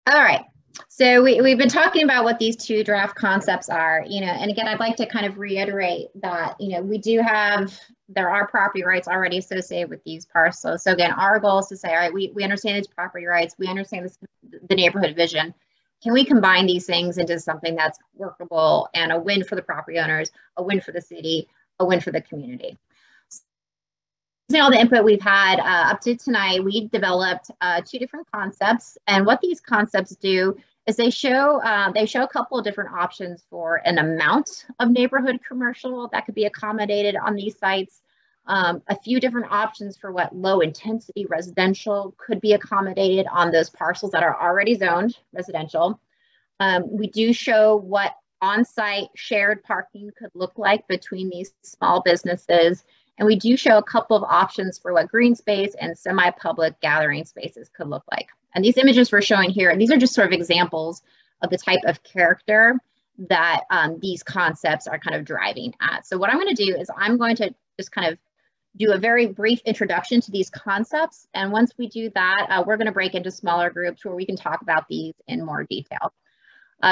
All right. So we've been talking about what these two draft concepts are, and again, I'd like to kind of reiterate that, there are property rights already associated with these parcels. So again, our goal is to say, all right, we understand these property rights, we understand the neighborhood vision. Can we combine these things into something that's workable and a win for the property owners, a win for the city, a win for the community? All the input we've had up to tonight, we developed two different concepts, and what these concepts do is they show a couple of different options for an amount of neighborhood commercial that could be accommodated on these sites, a few different options for what low intensity residential could be accommodated on those parcels that are already zoned residential. We do show what on-site shared parking could look like between these small businesses. And we do show a couple of options for what green space and semi-public gathering spaces could look like. And these images we're showing here, and these are just sort of examples of the type of character that these concepts are kind of driving at. So what I'm going to do is I'm going to just kind of do a very brief introduction to these concepts. And once we do that, we're going to break into smaller groups where we can talk about these in more detail.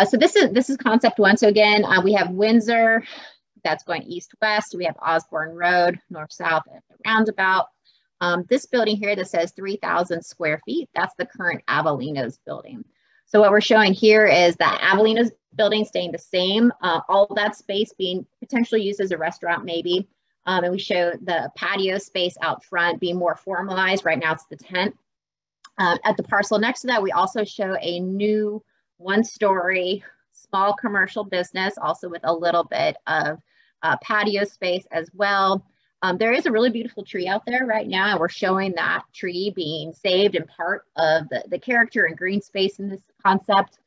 So this is concept one. So again, we have Windsor, that's going east-west. We have Osborne Road, north-south at the roundabout. This building here that says 3,000 square feet, that's the current Avelinos building. So what we're showing here is that Avelinos building staying the same, all that space being potentially used as a restaurant maybe. And we show the patio space out front being more formalized. Right now it's the tent. At the parcel next to that, we also show a new one-story small commercial business, also with a little bit of patio space as well. There is a really beautiful tree out there right now, and we're showing that tree being saved and part of the character and green space in this concept.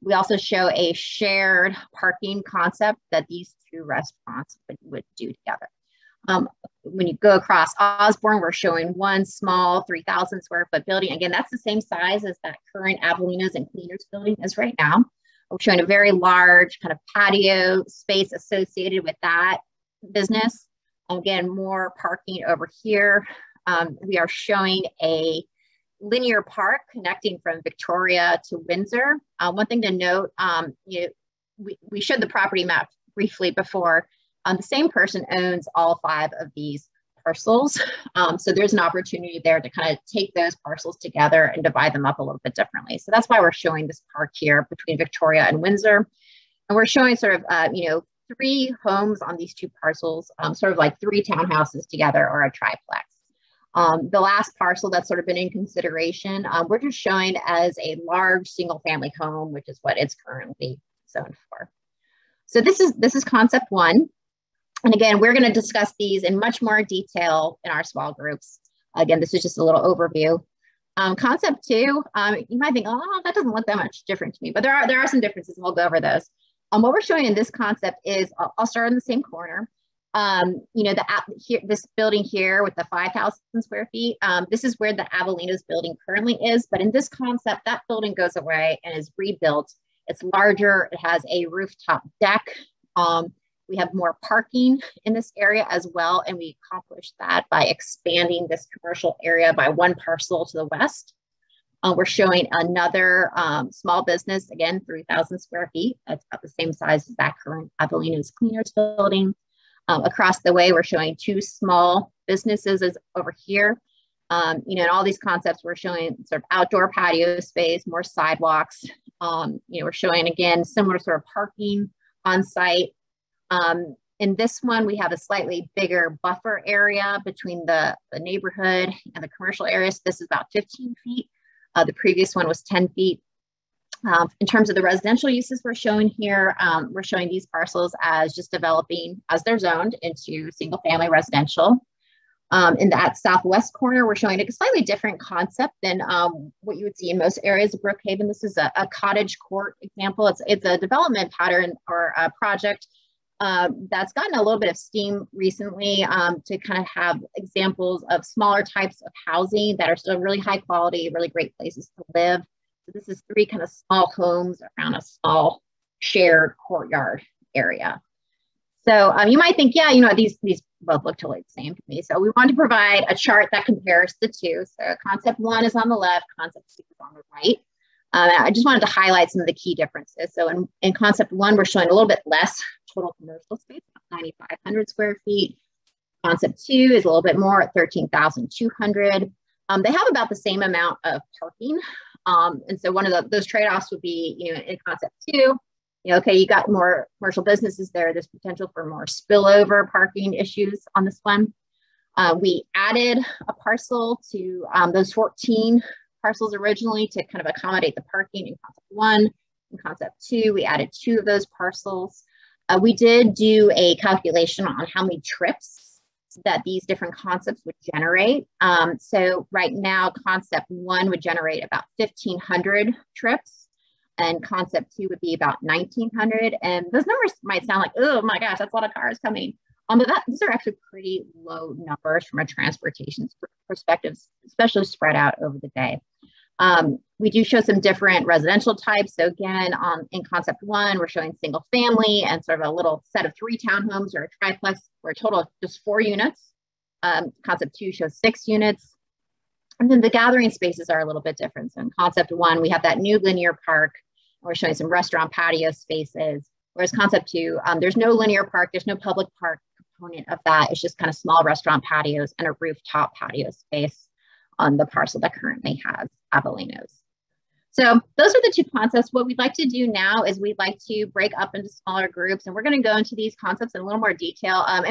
We also show a shared parking concept that these two restaurants would do together. When you go across Osborne, we're showing one small 3,000 square foot building. Again, that's the same size as that current Avelinos and Cleaners building is right now. We're showing a very large kind of patio space associated with that business. Again, more parking over here. We are showing a linear park connecting from Victoria to Windsor. One thing to note, we showed the property map briefly before. The same person owns all 5 of these parcels. So there's an opportunity there to kind of take those parcels together and divide them up a little bit differently. So that's why we're showing this park here between Victoria and Windsor. And we're showing sort of, 3 homes on these 2 parcels, sort of like 3 townhouses together or a triplex. The last parcel that's sort of been in consideration, we're just showing as a large single family home, which is what it's currently zoned for. So this is concept 1. And again, we're going to discuss these in much more detail in our small groups. Again, this is just a little overview. Concept 2, you might think, oh, that doesn't look that much different to me, but there are some differences, and we'll go over those. What we're showing in this concept is, I'll start in the same corner. This building here with the 5,000 square feet, this is where the Avelinos building currently is. But in this concept, that building goes away and is rebuilt. It's larger. It has a rooftop deck. We have more parking in this area as well, and we accomplished that by expanding this commercial area by 1 parcel to the west. We're showing another small business, again, 3,000 square feet. That's about the same size as that current Avelinos Cleaners building. Across the way, we're showing 2 small businesses over here. In all these concepts, we're showing sort of outdoor patio space, more sidewalks. We're showing, again, similar sort of parking on site. In this one, we have a slightly bigger buffer area between the neighborhood and the commercial areas. This is about 15 feet. The previous one was 10 feet. In terms of the residential uses we're showing here, we're showing these parcels as just developing as they're zoned into single family residential. In that southwest corner, we're showing a slightly different concept than what you would see in most areas of Brookhaven. This is a cottage court example. It's a development pattern or a project that's gotten a little bit of steam recently to kind of have examples of smaller types of housing that are still really high quality, really great places to live. So this is 3 kind of small homes around a small shared courtyard area. So you might think, yeah, these both look totally the same to me. So we want to provide a chart that compares the 2. So concept 1 is on the left, concept 2 is on the right. I just wanted to highlight some of the key differences. So in concept one, we're showing a little bit less total commercial space, 9,500 square feet. Concept two is a little bit more at 13,200. They have about the same amount of parking. And so one of those trade-offs would be, in concept two, okay, you got more commercial businesses there. There's potential for more spillover parking issues on this one. We added a parcel to those 14 parcels originally to kind of accommodate the parking in concept one. In concept two, we added 2 of those parcels. We did do a calculation on how many trips that these different concepts would generate. So right now, concept one would generate about 1,500 trips, and concept two would be about 1,900. And those numbers might sound like, oh my gosh, that's a lot of cars coming. But these are actually pretty low numbers from a transportation perspective, especially spread out over the day. We do show some different residential types. So again, in concept one, we're showing single family and sort of a little set of 3 townhomes or a triplex for a total of just 4 units. Concept two shows 6 units. And then the gathering spaces are a little bit different. So in concept one, we have that new linear park. And we're showing some restaurant patio spaces. Whereas concept two, there's no linear park, there's no public park component of that. It's just kind of small restaurant patios and a rooftop patio space on the parcel that currently has Avelinos. So those are the 2 concepts. What we'd like to do now is we'd like to break up into smaller groups, and we're going to go into these concepts in a little more detail. And